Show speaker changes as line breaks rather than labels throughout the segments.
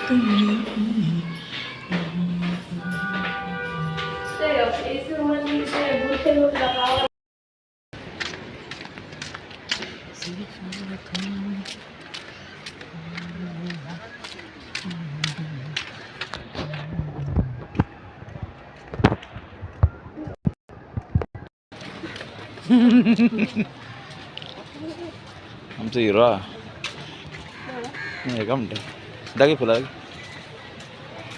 आमचं हिरो नाही का म्हणतो दागे फुला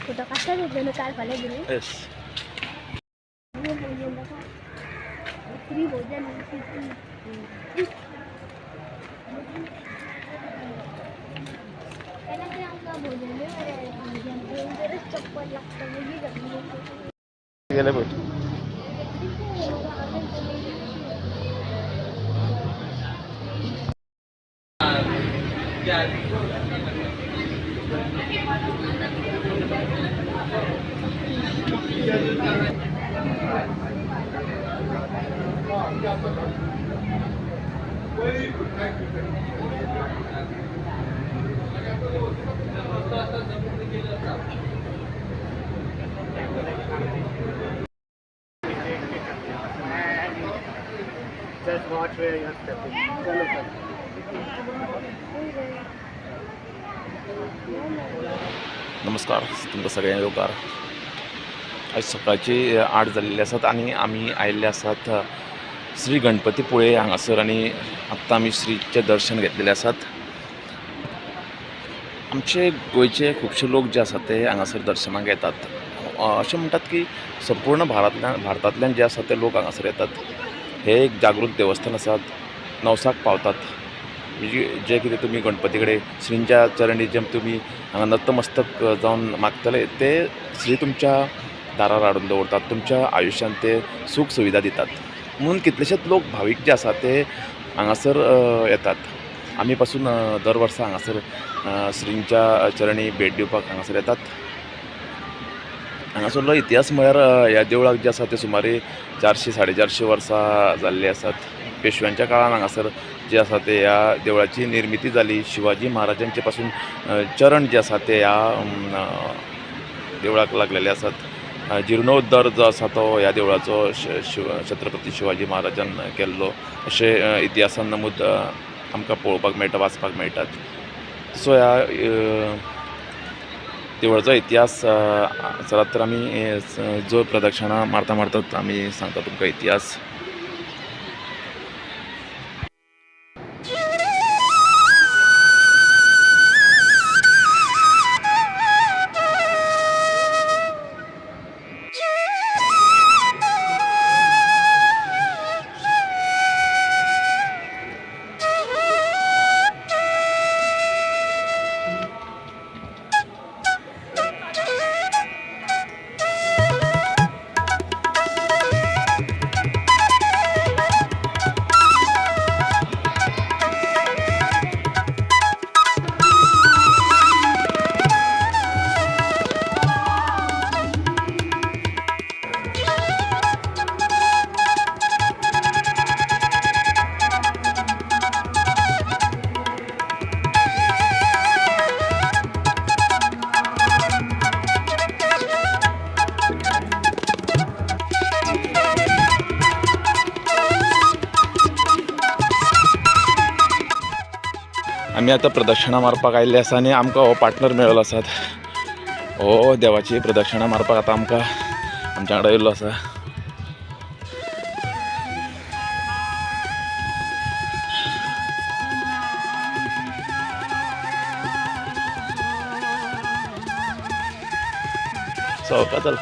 कुठं कसा घेतलं काल पाला गेले
येस
चप्पल लागतं
गेलं बघ
Just watch where you're stepping.
नमस्कार तुमकां सगळ्यांक येवकार आज सकाळची 8 जाल्ली आसात आनी आमी आयिल्ले आसात श्री गणपतीपुळे हांगासर आनी आत्तां आमी श्रीचे दर्शन घेतलेले आसात. आमचे गोंयचे खुबशे लोक जे आसात ते हांगासर दर्शनाक येतात. अशें म्हणटात की संपूर्ण भारतांतल्यान जे आसा ते लोक हांगासर येतात. हे एक जागृत देवस्थान आसात. नवसाक पावतात. जे कितें तुमी गणपती कडेन श्रींच्या चरणी जे तुमी हांगा नतमस्तक जावन मागतले ते श्री तुमच्या दारार हाडून दवरतात. तुमच्या आयुश्यान ते सूख सुविधा दितात. म्हणून कितलेशेच लोक भावीक जे आसात ते हांगासर येतात. आमी पासून दर वर्सा हांगासर श्रींच्या चरणी भेट दिवपाक हांगासर येतात. हांगासरलो इतिहास म्हळ्यार ह्या देवळाक जे आसा ते सुमारे 400-450 वर्सां जाल्ली आसात. पेशव्यांच्या काळान हांगासर जे आसा ते ह्या देवळाची निर्मिती जाली. शिवाजी महाराजांचे पासून चरण जे आसा ते ह्या देवळाक लागलेले आसात. जिर्णोद्धार जो आसा तो ह्या देवळाचो छत्रपती शिवाजी महाराजान केल्लो अशें इतिहासान नमूद आमकां पळोवपाक मेळटा, वाचपाक मेळटात. सो ह्या देवळाचो इतिहास चलत तर आमी जो प्रदक्षिणा मारतात आमी सांगता तुमकां इतिहास. आमी आतां प्रदक्षिणा मारपाक आयिल्ले आसा आनी आमकां हो पार्टनर मेळ्ळो आसात. हो देवाची प्रदक्षिणा मारपाक आतां आमच्या वांगडा येयल्लो आसा. सवका चल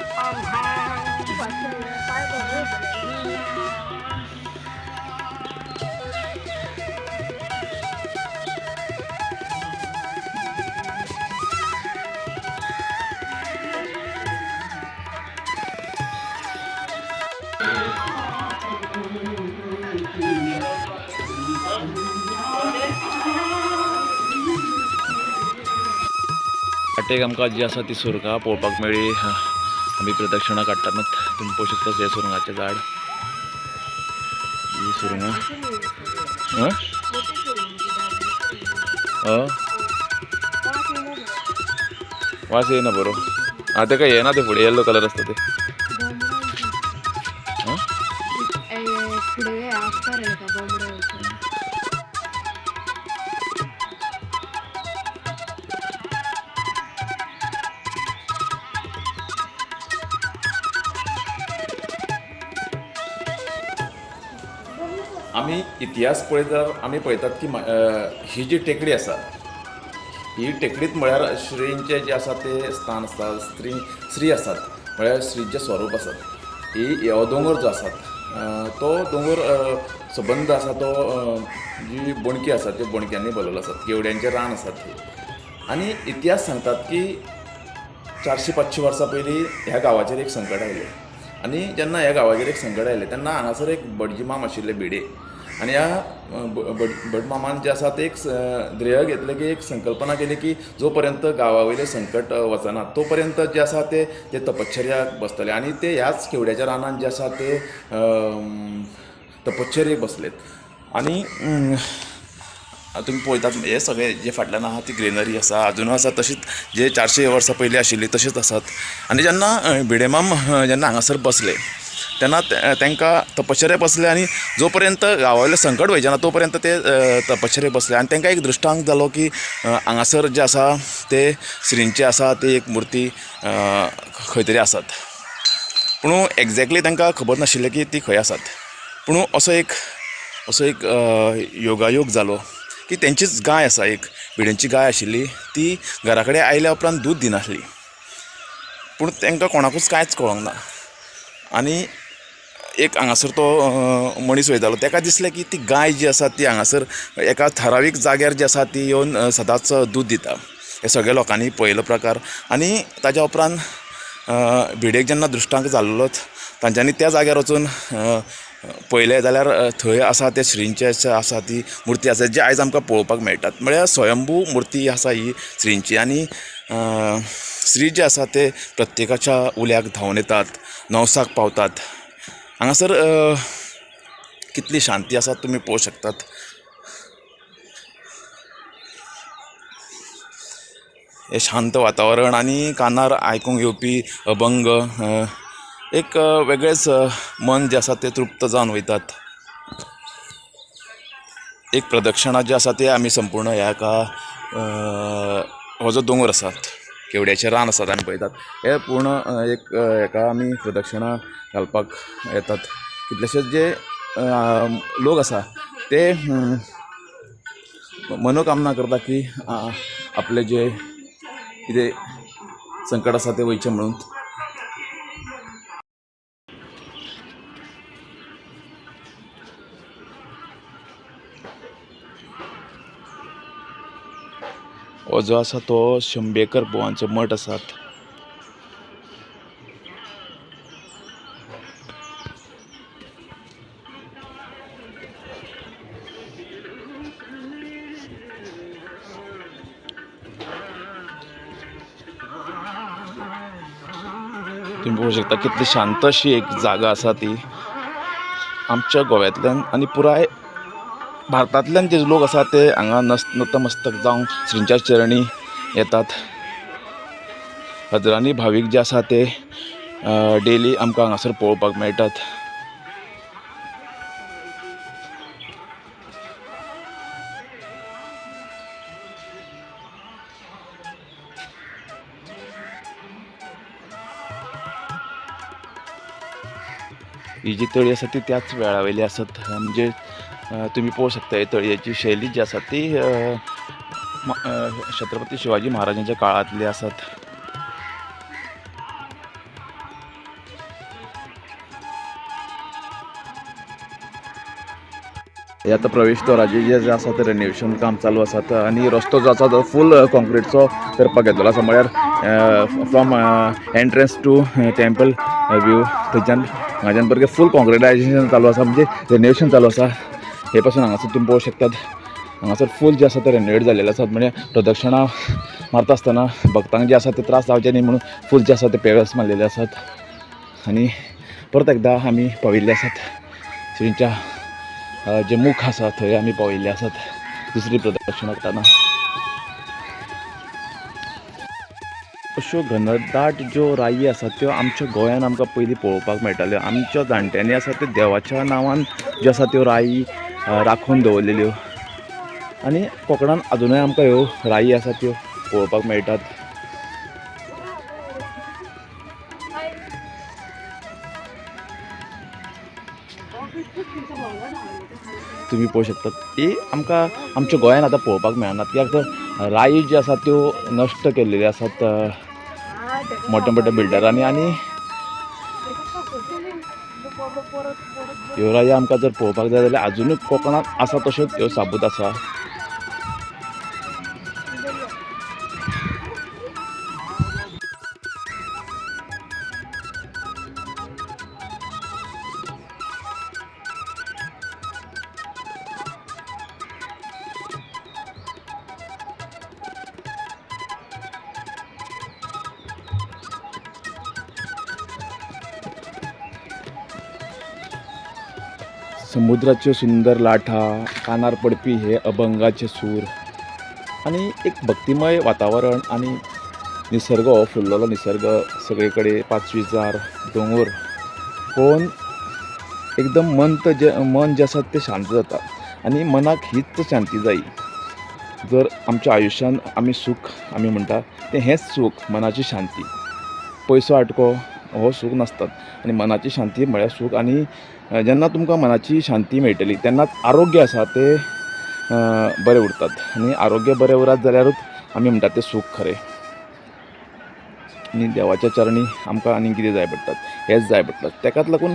वाटेक आमकां जी आसा ती सुरंगां पळोवपाक मेळ्ळी. आमी प्रदक्षिणा काडटाना तुमी पळोवंक शकतात हे सुरंगाचें झाड. ही सुरंगां वास येना बरो तेका येना ते फुडें येल्लो कलर आसता ते हां
फुडें आसता रे ताका बोंबडो
आमी इतिहास पळयल्यार आमी पळयतात की ही जी टेकडी आसा ही टेकडीत म्हळ्यार श्रींचे जे आसा ते स्थान आसता श्री आसात म्हळ्यार श्रींचे स्वरूप आसात ही हो दोंगर जो आसा तो दोंगर संबंद आसा तो जी बोणकी आसा त्यो बोणक्यांनी भरलेलो आसात केवड्यांचे रान आसात ही आनी इतिहास सांगतात की 400-500 वर्सां पयलीं ह्या गांवाचेर एक संकट आयलें आनी जेन्ना ह्या गांवाचेर एक संकट आयलें तेन्ना हांगासर एक भटजीमाम आशिल्ले भिडे आनी ह्या भटमामान जे आसा ते एक ध्येय घेतलें की एक संकल्पना केली की जो पर्यंत गांवा वयलें संकट वचना तो पर्यंत जे आसा ते तपश्चर्याक बसतले आनी ते ह्याच केवड्याच्या रानान जे आसा ते तपश्चर्येक बसलेत आनी तुम्ही पळयतात हे सगळे जे फाटल्यान आहा ती ग्रेनरी आसा अजुनूय आसा तशीच जे 400 वर्सां पयलीं आशिल्ली तशीच आसात आनी जेन्ना भिडेमाम जेन्ना हांगासर बसले तेन्ना तांकां तपश्चर्या बसले आनी जो पर्यंत गांवांतलें संकट वयचें ना तो पर्यंत ते तपश्चर्येक बसले आनी तांकां एक दृश्टांत जालो की हांगासर जे आसा ते श्रींचे आसा ती एक मुर्ती खंय तरी आसात पूण एक्झॅक्टली तांकां खबर नाशिल्लें की ती खंय आसात पूण असो एक योगायोग जालो की तेंचीच गाय आसा एक भिडेंची गाय आशिल्ली ती घरा कडेन आयल्या उपरांत दूद दिनासली पूण तांकां कोणाकूच कांयच कळोंक ना आनी एक हांगासर तो मनीस वयतालो ताका दिसलें की ती गाय जी आसा ती हांगासर एका थारावीक जाग्यार जी आसा ती येवन सदांच दूद दिता हे सगळ्या लोकांनी पळयलो प्रकार आनी ताच्या उपरांत भिडेक जेन्ना दृश्टांत जाल्लोच तांच्यांनी त्या जाग्यार वचून पळयलें जाल्यार थंय आसा ते श्रींचे आसा ती मुर्ती आसा जी आयज आमकां पळोवपाक मेळटात म्हळ्यार स्वयंभू मुर्ती आसा ही श्रींची आनी श्री जे आसा ते प्रत्येकाच्या उल्याक धांवन येतात नवसाक पावतात हांगासर कितली शांती आसा तुमी पळोवंक शकतात हे शांत वातावरण आनी कानार आयकूंक येवपी अभंग एक वेगळेंच मन जें आसा तें तृप्त जावन वयतात एक प्रदक्षिणा जी आसा ती आमी संपूर्ण ह्या हो जो दोंगर आसात केवड्याचें रान आसात आमी पळयतात हे पूर्ण एक हेका आमी प्रदक्षिणा घालपाक येतात कितलेशेच जे लोक आसा ते मनोकामना करता की आपले जे कितें संकट आसा ते वयचें म्हणून हो जो आसा तो शंभेकर बुवांचो मठ आसात तुम्ही पळोवंक शकता कितली शांत अशी एक जागा आसा ती आमच्या गोव्यातल्यान आनी पुराय भारतांतल्यान जे लोक आसा ते हांगा नतमस्तक जावन श्रींच्या चरणी येतात हजारांनी भावीक जे आसा ते डेली आमकां हांगासर पळोवपाक मेळटात ही जी तळी आसा ती त्याच वेळा वयली आसात म्हणजे तुम्ही पळोवंक शकता ही तळयेची शैली जी आसा ती छत्रपती शिवाजी महाराजांच्या काळांतली आसात हे आतां प्रवेशद्वाराचें जे आसा ते रेनोवेशन काम चालू आसात आनी रस्तो जो आसा तो फूल कॉन्क्रीटचो करपाक येतलो आसा म्हळ्यार from entrance to temple view थंयच्यान हांगाच्यान परत फूल कॉन्क्रिटायजेशन चालू आसा म्हणजे रेनोवेशन चालू आसा हे पासून हांगासर तुमी पळोवंक शकतात हांगासर फूल जे आसा ते रेनोवेट जाल्लेले आसात म्हणजे प्रदक्षिणा मारता आसतना भक्तांक जे आसा ते त्रास जावचे न्ही म्हणून फूल जे आसा ते पेवर्स मारलेले आसात आनी परत एकदां आमी पाविल्ले आसात श्रींच्या जे मुख आसा थंय आमी पाविल्ले आसात दुसरी प्रदक्षिणा करताना अश्यो घनदाट ज्यो राई आसात त्यो आमच्या गोंयान आमकां पयलीं पळोवपाक मेळटाल्यो. आमच्या जाणट्यांनी आसा ते देवाच्या नांवान ज्यो आसा त्यो राई राखून दवरलेल्यो आनी कोकणान अजुनूय आमकां ह्यो राई आसा त्यो पळोवपाक मेळटात. तुम्ही पळोवंक शकतात ही आमकां आमच्या गोंयान आतां पळोवपाक मेळनात, कित्याक तर राई ज्यो आसात त्यो नश्ट केल्लेल्यो आसात मोठ्या मोठ्या बिल्डरांनी. आनी ह्यो राई आमकां जर पळोवपाक जाय जाल्यार अजुनूय कोकणांत आसा तश्योच ह्यो साबूत आसा. समुद्राच्यो सुंदर लाटा, कानार पडपी हे अभंगाचे सूर आनी एक भक्तिमय वातावरण आनी निसर्ग हो फुल्ललो निसर्ग सगळे कडेन पांचवीचार दोंगर पळोवन एकदम मन जे आसा तें शांत जाता आनी मनाक हीच शांती जायी. जर आमच्या आयुश्यान आमी सूख आमी म्हणटा तें हेंच सूख, मनाची शांती. पयसो आटको हो सूख नासतात आनी मनाची शांती म्हळ्यार सूख. आनी जेन्ना तुमकां मनाची शांती मेळटली तेन्नाच आरोग्य आसा ते बरें उरतात आनी आरोग्य बरें उरत जाल्यारूच आमी म्हणटात तें सूख खरें. आनी देवाच्या चरणी आमकां आनी कितें जाय पडटात, हेंच जाय पडटात. तेकाच लागून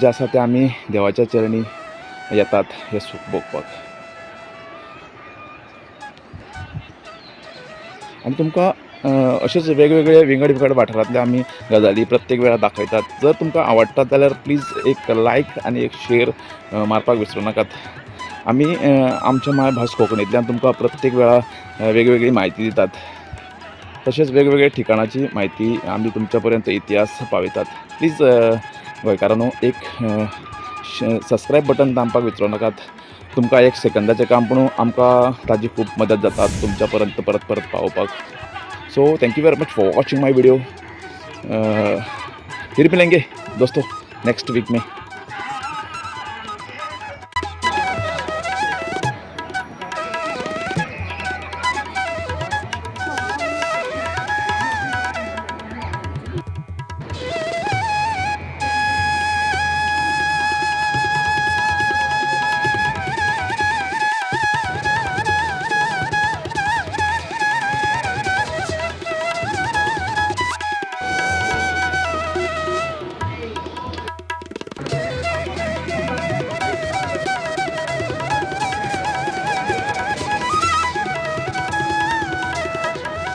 जें आसा तें आमी देवाच्या चरणी येतात हें सूख भोगपाक. आनी तुमकां अशेच वेगवेगळे विंगड वाठारांतले आमी गजाली प्रत्येक वेळार दाखयतात. जर तुमकां आवडटात जाल्यार प्लीज एक लायक आनी एक शेअर मारपाक विसरूं नाकात. आमी आमच्या मायभास कोंकणींतल्यान तुमकां प्रत्येक वेळार वेगवेगळी म्हायती दितात. तशेंच वेगवेगळ्या ठिकाणाची म्हायती आमी तुमच्या पर्यंत इतिहास पावयतात. प्लीज गोंयकारांनो एक सबस्क्रायब बटन दामपाक विसरूं नाकात. तुमकां एक सेकंदाचें काम पूण आमकां ताजी खूब मदत जाता तुमच्या पर्यंत परत पावोवपाक. So thank you very much for watching my video. फिर मिलेंगे दोस्तों नेक्स्ट वीक में.